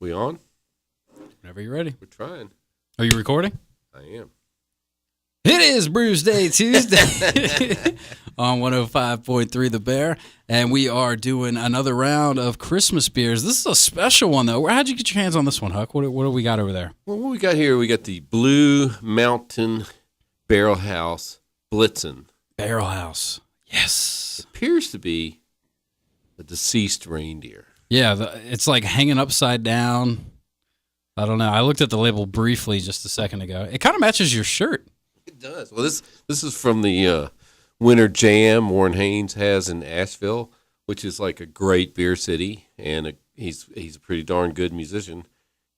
We on? Whenever you're ready. We're trying. Are you recording? I am. It is Brewsday Tuesday on 105.3 The Bear, and we are doing another round of Christmas beers. This is a special one, though. How'd you get your hands on this one, Huck? What do we got over there? Well, what we got here, we got the Blue Mountain Barrel House Blitzen. Barrel House. Yes. It appears to be a deceased reindeer. Yeah, it's like hanging upside down. I don't know. I looked at the label briefly just a second ago. It kind of matches your shirt. It does. Well, this is from the Winter Jam Warren Haynes has in Asheville, which is like a great beer city, and he's a pretty darn good musician.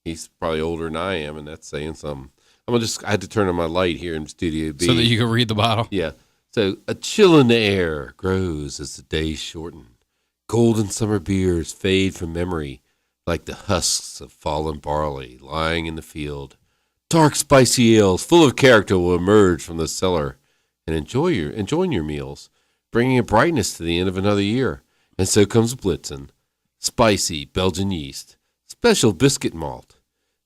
He's probably older than I am, and that's saying something. I had to turn on my light here in Studio B. So that you can read the bottle? Yeah. So, a chill in the air grows as the days shorten. Golden summer beers fade from memory like the husks of fallen barley lying in the field. Dark, spicy ales full of character will emerge from the cellar and enjoying your meals, bringing a brightness to the end of another year. And so comes Blitzen, spicy Belgian yeast, special biscuit malt,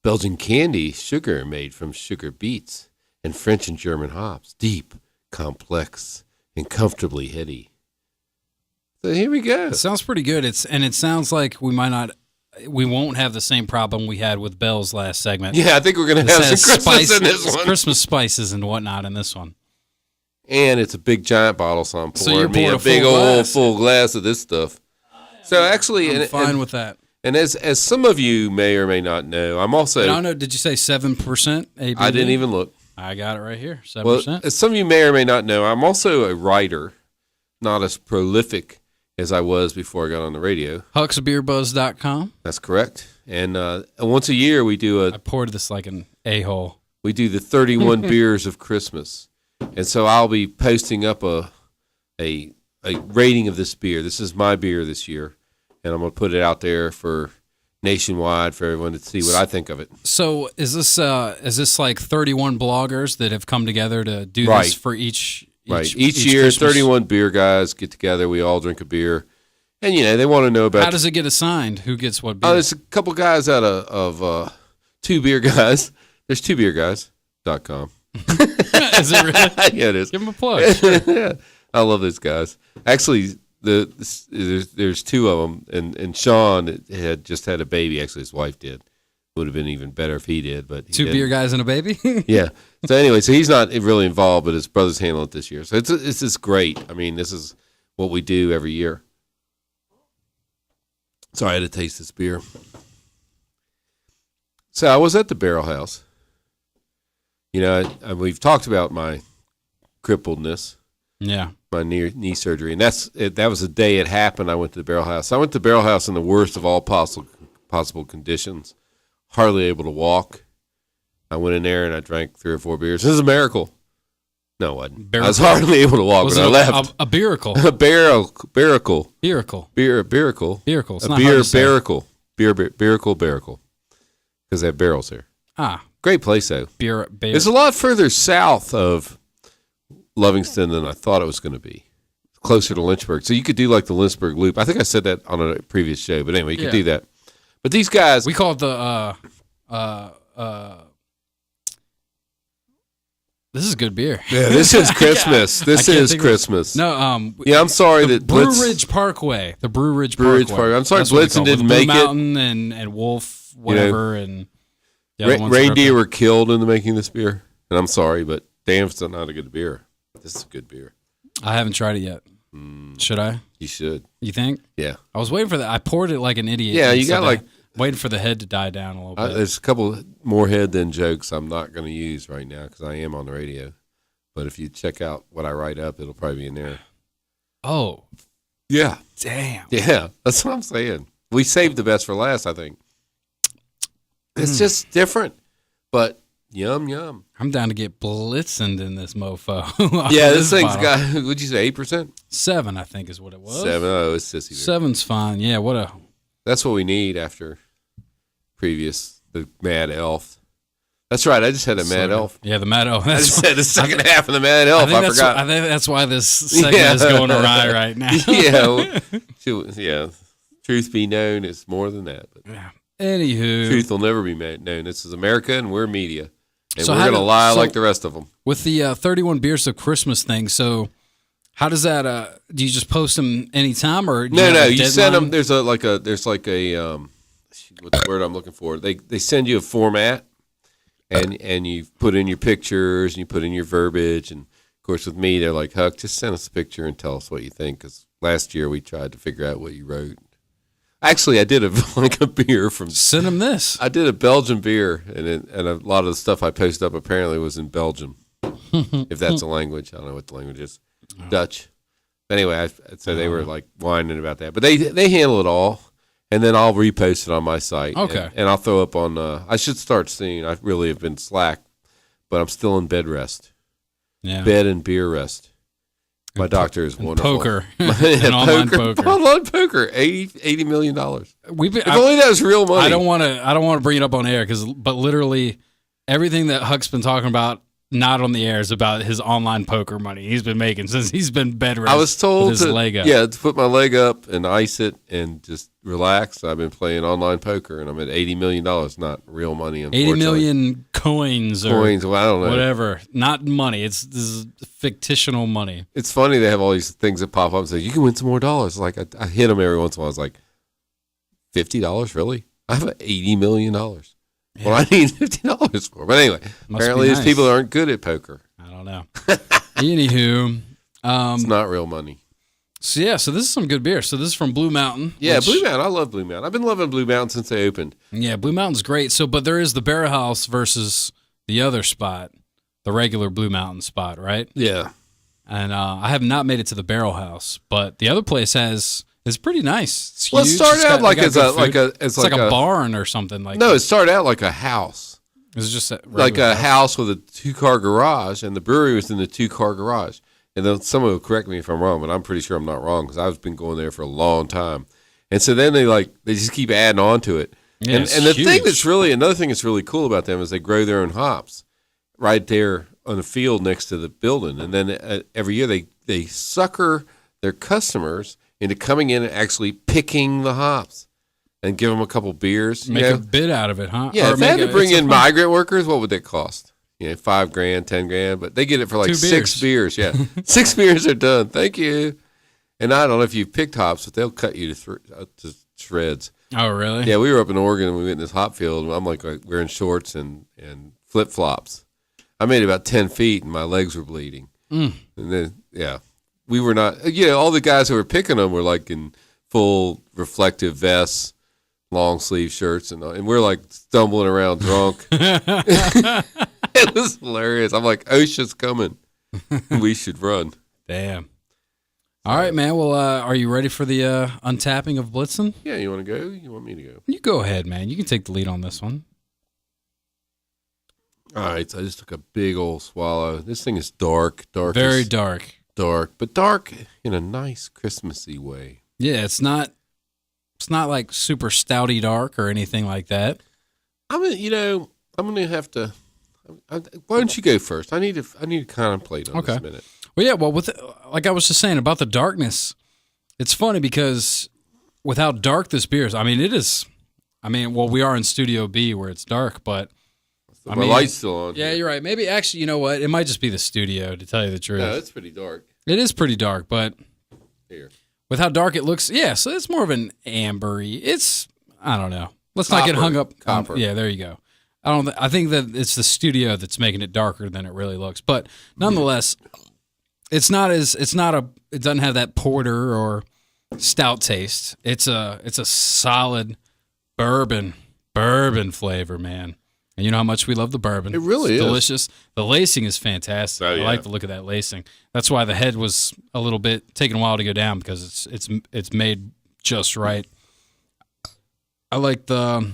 Belgian candy, sugar made from sugar beets, and French and German hops, deep, complex, and comfortably heady. So here we go. It sounds pretty good. It sounds like we won't have the same problem we had with Bell's last segment. Yeah, I think we're going to have some Christmas in this one. Christmas spices and whatnot in this one. And it's a big giant bottle, so I'm pouring me a big old full glass of this stuff. So actually, I'm fine with that. And as some of you may or may not know, I'm also. I don't know. Did you say 7% ABV? I didn't even look. I got it right here. 7%. Well, as some of you may or may not know, I'm also a writer, not as prolific as I was before I got on the radio. HucksBeerBuzz.com. That's correct. And once a year we do I poured this like an a-hole. We do the 31 beers of Christmas. And so I'll be posting up a rating of this beer. This is my beer this year. And I'm going to put it out there for nationwide for everyone to see what I think of it. So is this like 31 bloggers that have come together to do this for each year, Christmas? 31 beer guys get together. We all drink a beer. And, they want to know about... How does it get assigned? Who gets what beer? There's a couple guys out of Two Beer Guys. There's twobeerguys.com. Is it really? Yeah, it is. Give them a plug. Yeah, I love those guys. Actually, there's two of them, and Sean had just had a baby. Actually, his wife did. Would have been even better if he did, but he Two didn't. beer guys and a baby. Yeah. So anyway, he's not really involved, but his brother's handling it this year. So it's just great. I mean, this is what we do every year. So I had to taste this beer. So I was at the Barrel House. We've talked about my crippledness. Yeah. My knee surgery, and that was the day it happened. I went to the Barrel House. I went to the Barrel House in the worst of all possible conditions. Hardly able to walk. I went in there and I drank 3 or 4 beers. This is a miracle. No, it wasn't. I was hardly able to walk when I left. A beeracle. A beeracle. Beeracle. Beeracle. It's a not beer hard to say. beeracle. Because they have barrels here. Great place, though. Beer. It's a lot further south of Livingston than I thought it was going to be. Closer to Lynchburg. So you could do like the Lynchburg Loop. I think I said that on a previous show, but anyway, you could do that. But these guys... We call it the... This is good beer. Yeah, this is Christmas. This is Christmas. No, I'm sorry that Brew Ridge Parkway. The Brew Ridge Parkway. I'm sorry Blitzen didn't make Blue it. Mountain and Wolf, whatever, and the other ones reindeer were killed in the making of this beer. And I'm sorry, but damn, it's not a good beer. This is a good beer. I haven't tried it yet. Should I? You should. You think? Yeah. I was waiting for that. I poured it like an idiot. Yeah, you got waiting for the head to die down a little bit. There's a couple more head than jokes I'm not going to use right now because I am on the radio. But if you check out what I write up, it'll probably be in there. Oh. Yeah. Damn. Yeah, that's what I'm saying. We saved the best for last, I think. It's just different, but yum, yum. I'm down to get blitzened in this mofo. Yeah, this thing's got, would you say 8%? 7, I think is what it was. 7, oh, it's sissy. 7's fine. Yeah, That's what we need after the Mad Elf. That's right. I just had a Mad Elf. Yeah, the Mad Elf. I just said the second half of the Mad Elf. I forgot. I think that's why this segment is going awry right now. Yeah. Truth be known, it's more than that. But. Yeah. Anywho, Truth will never be known. This is America, and we're media, and So we're how going to do- lie so- like the rest of them. with the 31 beers of Christmas thing, so how does that? Do you just post them anytime, or do you have No. a You send deadline? them. There's like a what's the word I'm looking for? They send you a format, and you put in your pictures and you put in your verbiage, and of course with me they're like, Huck, just send us a picture and tell us what you think. Because last year we tried to figure out what you wrote. Actually, I did a beer from. Send them this. I did a Belgian beer, and a lot of the stuff I posted up apparently was in Belgium, if that's a language. I don't know what the language is. Dutch. Anyway, so they were like whining about that, but they handle it all, and then I'll repost it on my site. Okay. and I'll throw up on. I should start soon. I really have been slack, but I'm still in bed rest, Yeah. bed and beer rest. My doctor is wonderful. Poker. Yeah, and online poker. Online poker. $80 million. We've been, If only that was real money. I don't want to bring it up on air but literally everything that Huck's been talking about, not on the air, is about his online poker money he's been making since he's been bed rest. I was told with his leg up. to put my leg up and ice it and just relax. I've been playing online poker, and I'm at $80 million. Not real money, 80 million coins or coins. Well, I don't know. whatever. Not money. This is fictional money. It's funny they have all these things that pop up and say you can win some more dollars. Like I hit them every once in a while. I was like, $50 really? I have $80 million. Yeah. Well, I need $50 for. But anyway, apparently nice. these people aren't good at poker. I don't know. Anywho, It's not real money. so this is some good beer. So this is from Blue Mountain. Yeah, which- Blue Mountain. I love Blue Mountain. I've been loving Blue Mountain since they opened. Yeah, Blue Mountain's great. So, but there is the Barrel House versus the other spot, the regular Blue Mountain spot, right? Yeah. And I have not made it to the Barrel House, but the other place is pretty nice. It's Well, it huge. started It's out got- like they got as good a like food. a It's like a barn or something like. No, that. it started out like a house. It was just Like a house with a 2-car garage, and the brewery was in the 2-car garage. And then someone will correct me if I'm wrong, but I'm pretty sure I'm not wrong because I've been going there for a long time. And so then they just keep adding on to it. Yeah, and it's and the huge. thing another thing that's really cool about them is they grow their own hops right there on the field next to the building. And then every year they sucker their customers into coming in and actually picking the hops and give them a couple beers. make a bid out of it, huh? Yeah, Or if they had make to a- bring it's a in fun- migrant workers, what would that cost? $5,000, $10,000, but they get it for like 2 6 beers. Yeah, 6 beers are done. Thank you. And I don't know if you've picked hops, but they'll cut you to shreds. Oh, really? Yeah, we were up in Oregon and we went in this hop field. And I'm like wearing shorts and flip flops. I made about 10 feet and my legs were bleeding. And then we were not. All the guys who were picking them were like in full reflective vests, long sleeve shirts, and we're like stumbling around drunk. It was hilarious. I'm like, OSHA's coming. We should run. Damn. All right, man. Well, are you ready for the untapping of Blitzen? Yeah, you want to go? You want me to go? You go ahead, man. You can take the lead on this one. All right, so I just took a big old swallow. This thing is dark, Very dark. but dark in a nice Christmassy way. Yeah, it's not like super stouty dark or anything like that. I'm gonna have to. Why don't you go first? I need to contemplate on this a minute. Well, yeah. Well, like I was just saying about the darkness, it's funny because with how dark this beer is, it is. Well, we are in Studio B where it's dark, but My light's still on. yeah, you're right. Maybe actually, you know what? It might just be the studio, to tell you the truth. No, it's pretty dark. It is pretty dark, but Here. with how dark it looks, yeah. So it's more of an ambery. I don't know. Let's not get hung up. Copper. Yeah, there you go. I think that it's the studio that's making it darker than it really looks. But nonetheless, it doesn't have that porter or stout taste. It's a solid bourbon flavor, man. And you know how much we love the bourbon. It really It's is. delicious. The lacing is fantastic. Oh, yeah. I like the look of that lacing. That's why the head was a little bit taking a while to go down because it's made just right. I like the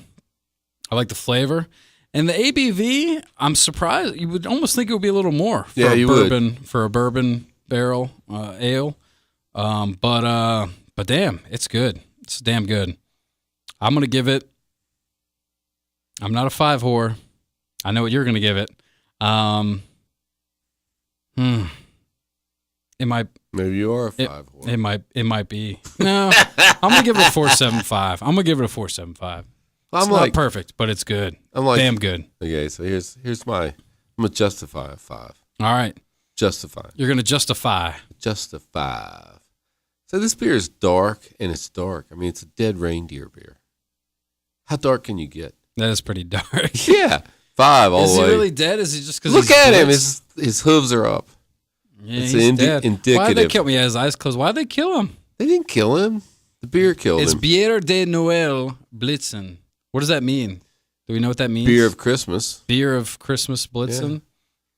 flavor. And the ABV, I'm surprised. You would almost think it would be a little more for a bourbon barrel ale. But damn, it's good. It's damn good. I'm gonna give it. I'm not a 5 whore. I know what you're gonna give it. It might. Maybe you are a 5. It might be. No, I'm gonna give it a 4.75. I'm gonna give it a 4.75. I'm It's not perfect, but it's good. I'm like, damn good. Okay, so here's my. I'm gonna justify a 5. All right, Justify. you're gonna justify. Justify. So this beer is dark, and it's dark. I mean, it's a dead reindeer beer. How dark can you get? That is pretty dark. Yeah, 5 all Is the he way. really dead? Is he just because Look at him. His hooves are up. Yeah, It's he's dead. indicative. Why'd they kill him? He had his eyes closed. Why'd they kill him? They didn't kill him. The beer killed It's him. Bière de Noël Blitzen. What does that mean? Do we know what that means? Beer of Christmas. Beer of Christmas Blitzen.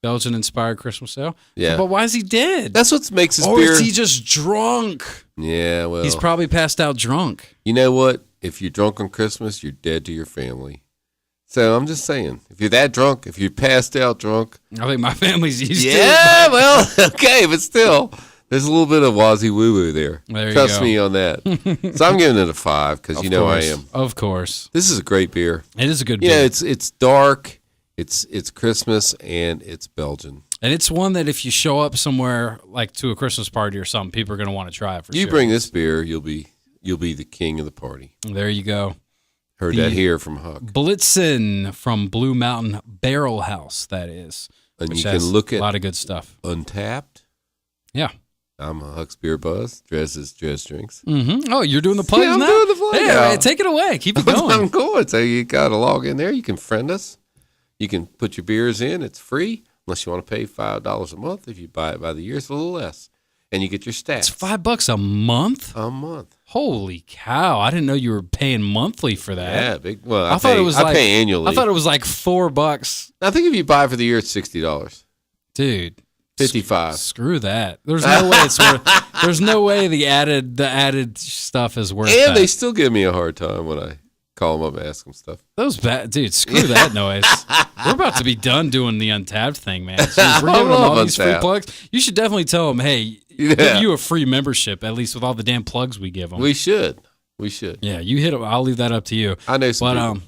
Belgian-inspired Christmas ale. Yeah. But why is he dead? That's what makes this Or beer. is he just drunk? Yeah, well. He's probably passed out drunk. You know what? If you're drunk on Christmas, you're dead to your family. So I'm just saying, if you're that drunk, if you're passed out drunk. I think my family's used to it. Yeah, well, okay, but still. There's a little bit of wazzy woo-woo there. There you Trust go. me on that. So I'm giving it a 5 because you know I am. Of course. This is a great beer. It is a good Yeah, beer. it's dark, it's Christmas, and it's Belgian. And it's one that if you show up somewhere like to a Christmas party or something, people are going to want to try it for sure. You bring this beer, you'll be the king of the party. There you go. Heard that here from Huck. Blitzen from Blue Mountain Barrel House, that is. And Which you has can look a at lot of good stuff. Untapped. Yeah. I'm a Huck's Beer Buzz. DreZ's DreZ Drinks. Mm-hmm. Oh, you're doing the plugs Yeah, I'm now? doing the plug Yeah, now. right, take it away. Keep it I'm going. going. So you got to log in there. You can friend us. You can put your beers in. It's free unless you want to pay $5 a month. If you buy it by the year, it's a little less. And you get your stats. It's $5 a month? A month. Holy cow. I didn't know you were paying monthly for that. Yeah, big. Well, I thought it was I pay annually. I thought it was like $4. I think if you buy for the year, it's $60. Dude. 55. Screw that. There's no way it's worth. There's no way the added stuff is worth And that. they still give me a hard time when I call them up and ask them stuff. Those dude, screw that noise. We're about to be done doing the Untapped thing, man. Jeez, we're giving them all these free Untapped. plugs. You should definitely tell them, hey, Yeah. give you a free membership, at least with all the damn plugs we give them. We should. Yeah, you hit them. I'll leave that up to you. I know some But people.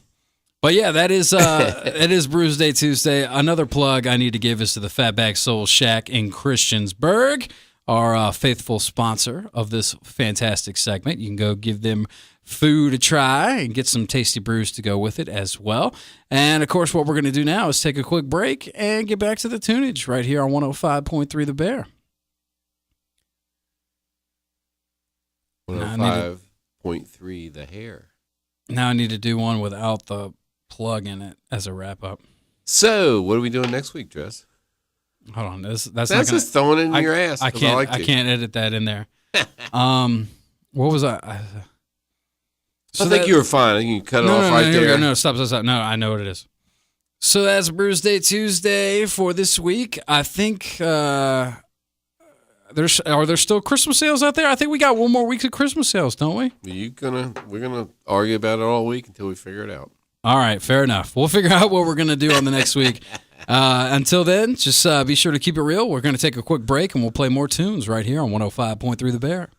But yeah, that is it is Brewsday Tuesday. Another plug I need to give is to the Fatback Soul Shack in Christiansburg, our faithful sponsor of this fantastic segment. You can go give them food a try and get some tasty brews to go with it as well. And of course, what we're going to do now is take a quick break and get back to the tunage right here on 105.3 The Bear. 105.3 The Hair. Now I need to do one without the plug in it as a wrap up. So, what are we doing next week, Dress? Hold on, that's not That's gonna, just throwing it in your ass. I 'cause can't. like I to. can't edit that in there. What was I? I think you were fine. I think you can cut it off right here we there. go. No, stop. No, I know what it is. So that's Brewsday Tuesday for this week. I think are there still Christmas sales out there? I think we got one more week of Christmas sales, don't we? We're gonna argue about it all week until we figure it out. All right, fair enough. We'll figure out what we're going to do on the next week. Until then, just be sure to keep it real. We're going to take a quick break, and we'll play more tunes right here on 105.3 The Bear.